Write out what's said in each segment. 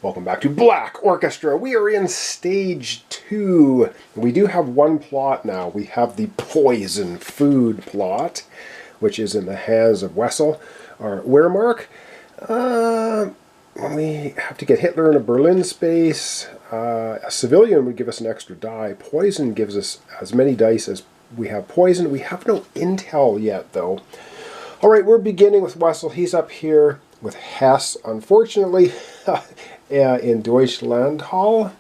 Welcome back to Black Orchestra. We are in stage 2. We do have one plot now. We have the poison food plot, which is in the hands of Wessel, our Wehrmacht. We have to get Hitler in a Berlin space. A civilian would give us an extra die. Poison gives us as many dice as we have poison. We have no intel yet, though. Alright, we're beginning with Wessel. He's up here with Hess, unfortunately, in Deutschland Hall.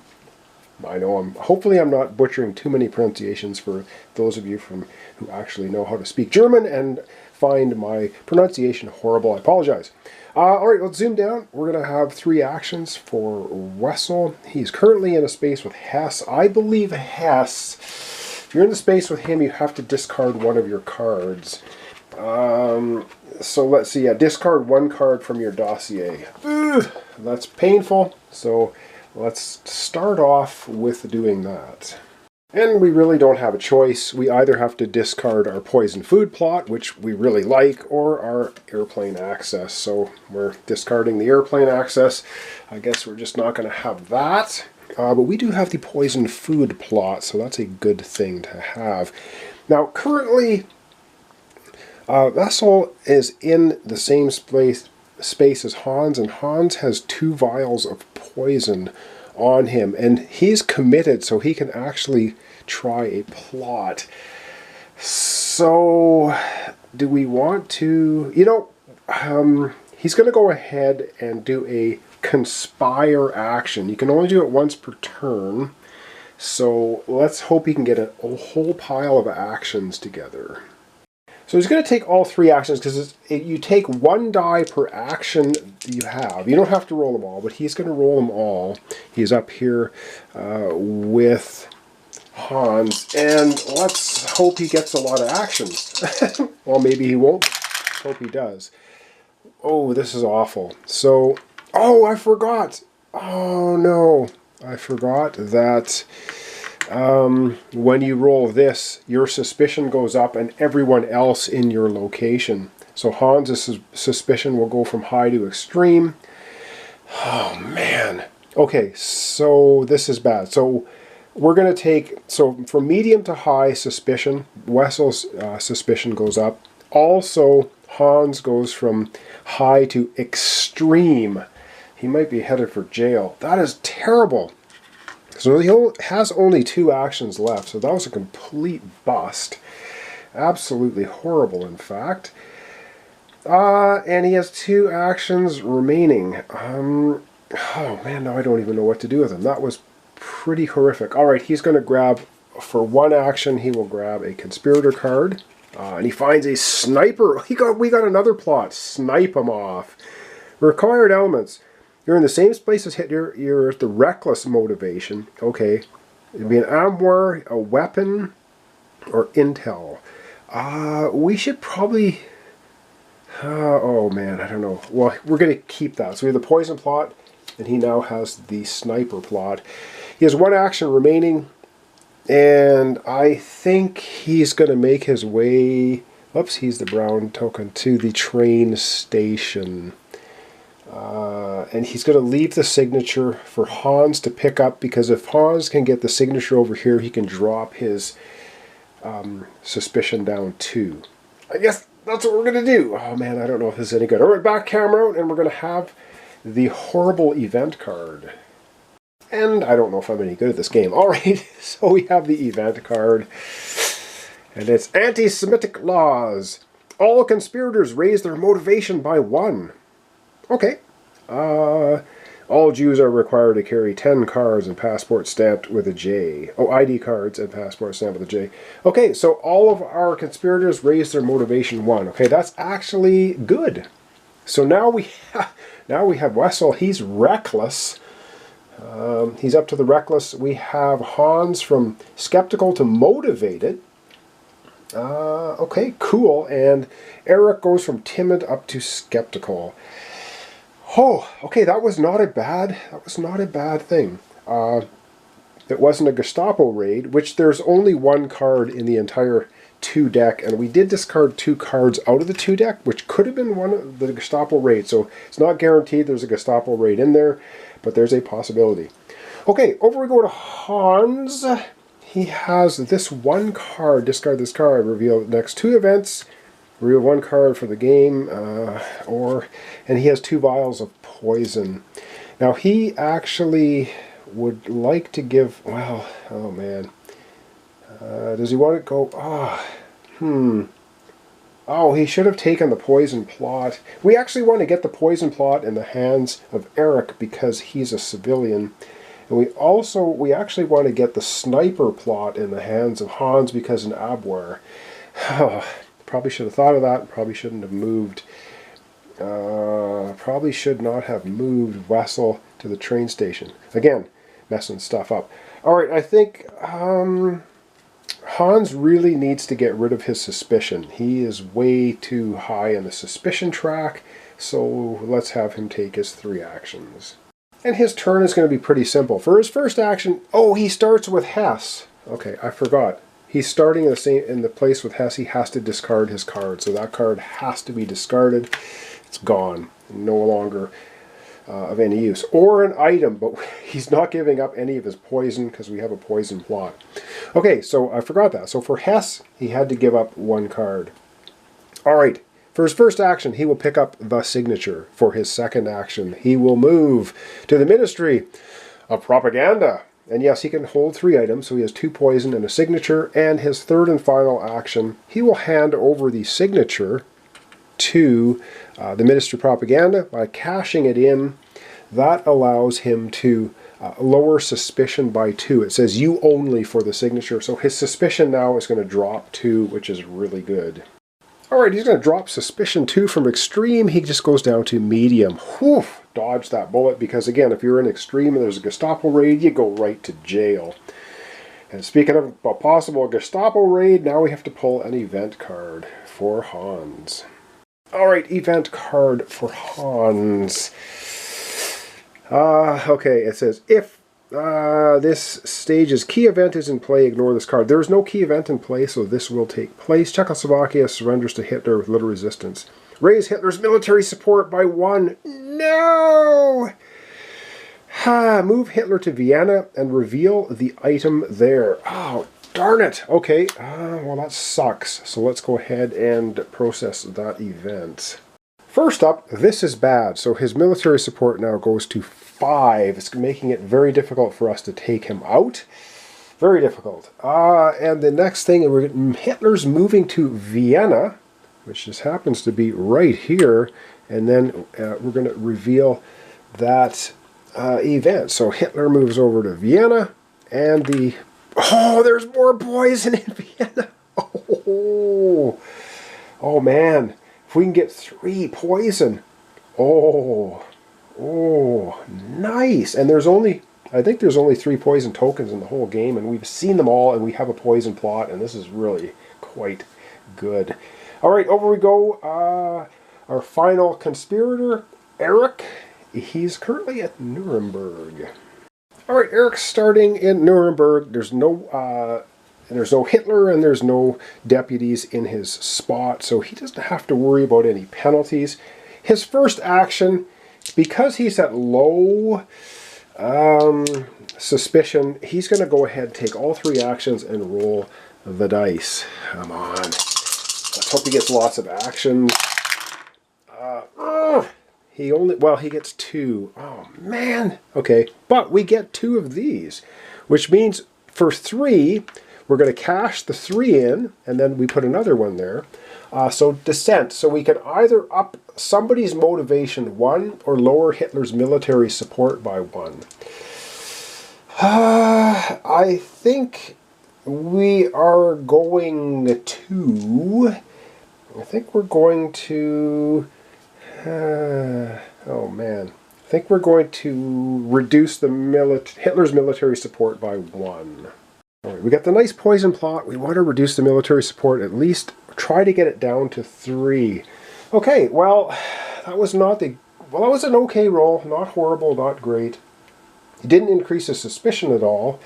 I know hopefully I'm not butchering too many pronunciations for those of you who actually know how to speak German and find my pronunciation horrible. I apologize. Alright, let's zoom down. We're going to have 3 actions for Wessel. He's currently in a space with Hess. I believe Hess, if you're in the space with him, you have to discard one of your cards. So let's see, discard 1 card from your dossier. That's painful, so let's start off with doing that. And we really don't have a choice. We either have to discard our poison food plot, which we really like, or our airplane access. So we're discarding the airplane access. I guess we're just not going to have that. But we do have the poison food plot, so that's a good thing to have. Now, currently, Wessel is in the same space as Hans, and Hans has 2 vials of poison on him, and he's committed, so he can actually try a plot. So, do we want to, he's going to go ahead and do a conspire action. You can only do it once per turn, so let's hope he can get a whole pile of actions together. So he's going to take all 3 actions because you take 1 die per action you have. You don't have to roll them all, but he's going to roll them all. He's up here with Hans, and let's hope he gets a lot of actions. Well, maybe he won't. Hope he does. Oh, this is awful. So, oh, I forgot. Oh, no. I forgot that when you roll this, your suspicion goes up and everyone else in your location. So Hans' suspicion will go from high to extreme. Oh, man. Okay, so this is bad. So we're going to take, so from medium to high suspicion, Wessel's suspicion goes up. Also, Hans goes from high to extreme. He might be headed for jail. That is terrible. So he has only 2 actions left, so that was a complete bust. Absolutely horrible, in fact. And he has 2 actions remaining. Oh man, now I don't even know what to do with him. That was pretty horrific. Alright, he's going to grab, for 1 action, he will grab a conspirator card. And he finds a sniper. We got another plot. Snipe him off. Required elements. You're in the same place as Hitler. You're at the reckless motivation. Okay. It'd be an armoire, a weapon, or intel. We should probably... oh man, I don't know. Well, we're going to keep that. So we have the poison plot, and he now has the sniper plot. He has 1 action remaining, and I think he's going to make his way... Oops, he's the brown token, to the train station. And he's going to leave the signature for Hans to pick up, because if Hans can get the signature over here, he can drop his suspicion down too. I guess that's what we're going to do. Oh man, I don't know if this is any good. Alright, back camera out, and we're going to have the horrible event card. And I don't know if I'm any good at this game. Alright, so we have the event card. And it's anti-Semitic laws. All conspirators raise their motivation by 1. Okay. All Jews are required to carry 10 cards and passport stamped with a J. Oh, ID cards and passport stamped with a J. Okay, so all of our conspirators raise their motivation 1. Okay, that's actually good. So now we have Wessel. He's reckless. He's up to the reckless. We have Hans from skeptical to motivated. Okay, cool. And Eric goes from timid up to skeptical. Oh, okay, that was not a bad thing. It wasn't a Gestapo raid, which there's only 1 card in the entire 2 deck, and we did discard 2 cards out of the 2 deck, which could have been one of the Gestapo raid. So it's not guaranteed there's a Gestapo raid in there, but there's a possibility. Okay, over we go to Hans. He has this 1 card. Discard this card. Reveal the next 2 events. Reveal 1 card for the game, and he has 2 vials of poison. Now he actually would like to give. Well, oh man. Does he want to go? Oh, he should have taken the poison plot. We actually want to get the poison plot in the hands of Eric because he's a civilian. And we actually want to get the sniper plot in the hands of Hans because in Abwehr. Oh, probably should have thought of that. Probably shouldn't have moved. Probably should not have moved Wessel to the train station. Again, messing stuff up. Alright, I think Hans really needs to get rid of his suspicion. He is way too high on the suspicion track, so let's have him take his 3 actions. And his turn is going to be pretty simple. For his first action, he starts with Hess. Okay, I forgot. He's starting in the place with Hess. He has to discard his card, so that card has to be discarded. It's gone, no longer of any use. Or an item, but he's not giving up any of his poison because we have a poison plot. Okay, so I forgot that. So for Hess, he had to give up 1 card. All right. For his first action, he will pick up the signature. For his second action, he will move to the Ministry of Propaganda. And yes, he can hold 3 items, so he has 2 poison and a signature. And his third and final action, he will hand over the signature to the Ministry of Propaganda by cashing it in. That allows him to lower suspicion by 2. It says you only for the signature, so his suspicion now is going to drop 2, which is really good. Alright, he's going to drop suspicion 2 from extreme. He just goes down to medium. Whew, dodge that bullet, because again, if you're in extreme and there's a Gestapo raid, you go right to jail. And speaking of a possible Gestapo raid, now we have to pull an event card for Hans. Alright, event card for Hans. Okay, it says, if this stage's key event is in play, ignore this card. There is no key event in play, so this will take place. Czechoslovakia surrenders to Hitler with little resistance. Raise Hitler's military support by 1. No! Move Hitler to Vienna and reveal the item there. Oh, darn it. Okay, well that sucks. So let's go ahead and process that event. First up, this is bad. So his military support now goes to 5. It's making it very difficult for us to take him out. Very difficult. And the next thing, Hitler's moving to Vienna, which just happens to be right here. And then we're going to reveal that event. So Hitler moves over to Vienna, and there's more poison in Vienna. Oh man. If we can get 3 poison. Oh, nice. And I think there's only 3 poison tokens in the whole game, and we've seen them all, and we have a poison plot, and this is really quite good. All right, over we go. Our final conspirator, Eric. He's currently at Nuremberg. All right, Eric's starting in Nuremberg. There's no Hitler and there's no deputies in his spot, so he doesn't have to worry about any penalties. His first action, because he's at low suspicion, he's going to go ahead and take all 3 actions and roll the dice. Come on. Let's hope he gets lots of actions. He gets 2. Oh, man. Okay, but we get 2 of these, which means for 3... we're going to cash the 3 in, and then we put another one there. So dissent. So we can either up somebody's motivation 1 or lower Hitler's military support by 1. I think we are going to... oh man. I think we're going to reduce Hitler's military support by 1. All right, we got the nice poison plot. We want to reduce the military support, at least try to get it down to 3. Okay, well, that was an okay roll. Not horrible, not great. He didn't increase his suspicion at all.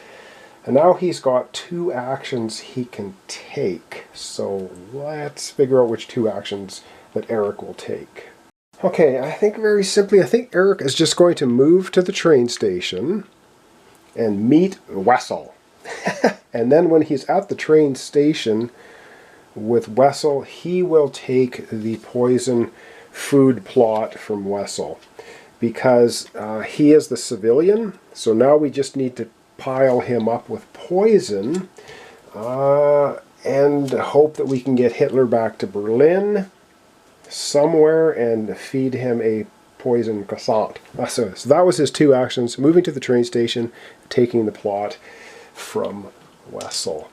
And now he's got 2 actions he can take. So let's figure out which 2 actions that Eric will take. Okay, I think very simply, I think Eric is just going to move to the train station and meet Wessel. And then when he's at the train station with Wessel, he will take the poison food plot from Wessel. Because he is the civilian, so now we just need to pile him up with poison and hope that we can get Hitler back to Berlin somewhere and feed him a poison croissant. So that was his 2 actions: moving to the train station, taking the plot from Wessel.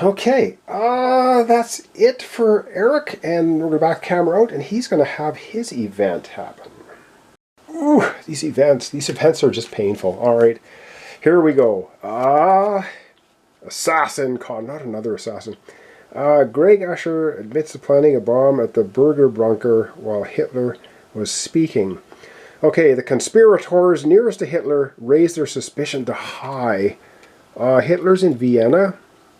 Okay, that's it for Eric, and we're back camera out, and he's going to have his event happen. Ooh, these events are just painful. All right, here we go. Assassin con, not another assassin. Greg Usher admits to planning a bomb at the burger bunker while Hitler was speaking. Okay, the conspirators nearest to Hitler raise their suspicion to high. Hitler's in Vienna,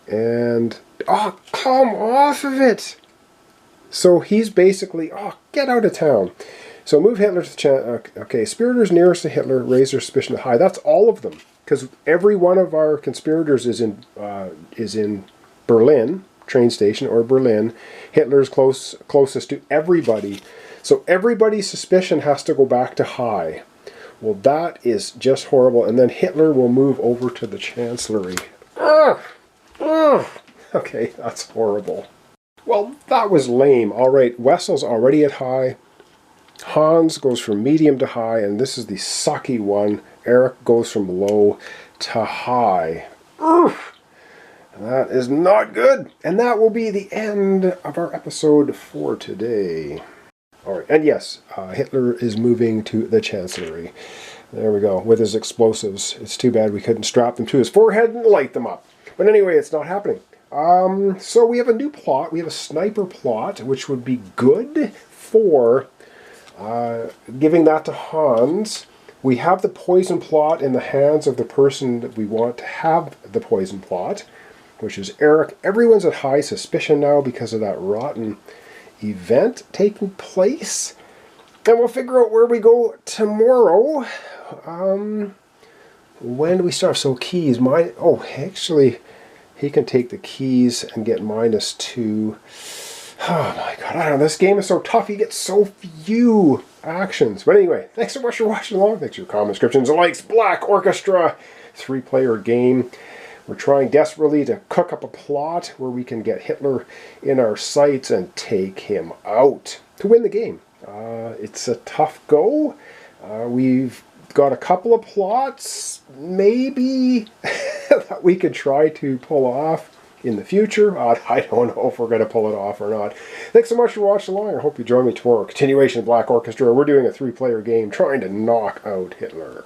and oh, come off of it. So he's basically, oh, get out of town. So move Hitler to the okay, conspirators nearest to Hitler raise their suspicion to high. That's all of them, because every one of our conspirators is in Berlin train station or Berlin. Hitler's closest to everybody, so everybody's suspicion has to go back to high. Well, that is just horrible. And then Hitler will move over to the chancellery. Ugh! Ugh! Okay, that's horrible. Well, that was lame. All right, Wessel's already at high. Hans goes from medium to high, and this is the sucky one. Eric goes from low to high. Ugh! That is not good. And that will be the end of our episode for today. All right, and yes, Hitler is moving to the chancellery. There we go, with his explosives. It's too bad we couldn't strap them to his forehead and light them up. But anyway, it's not happening. So we have a new plot. We have a sniper plot, which would be good for giving that to Hans. We have the poison plot in the hands of the person that we want to have the poison plot, which is Eric. Everyone's at high suspicion now because of that rotten event taking place. And we'll figure out where we go tomorrow. When do we start? So keys. Actually, he can take the keys and get -2. Oh my god, I don't know. This game is so tough. You get so few actions. But anyway, thanks so much for watching along. Thanks for your comments, descriptions, and likes. Black Orchestra, 3-player game. We're trying desperately to cook up a plot where we can get Hitler in our sights and take him out to win the game. It's a tough go. We've got a couple of plots, maybe, that we could try to pull off in the future. I don't know if we're going to pull it off or not. Thanks so much for watching along. I hope you join me tomorrow. Continuation of Black Orchestra. We're doing a 3-player game trying to knock out Hitler.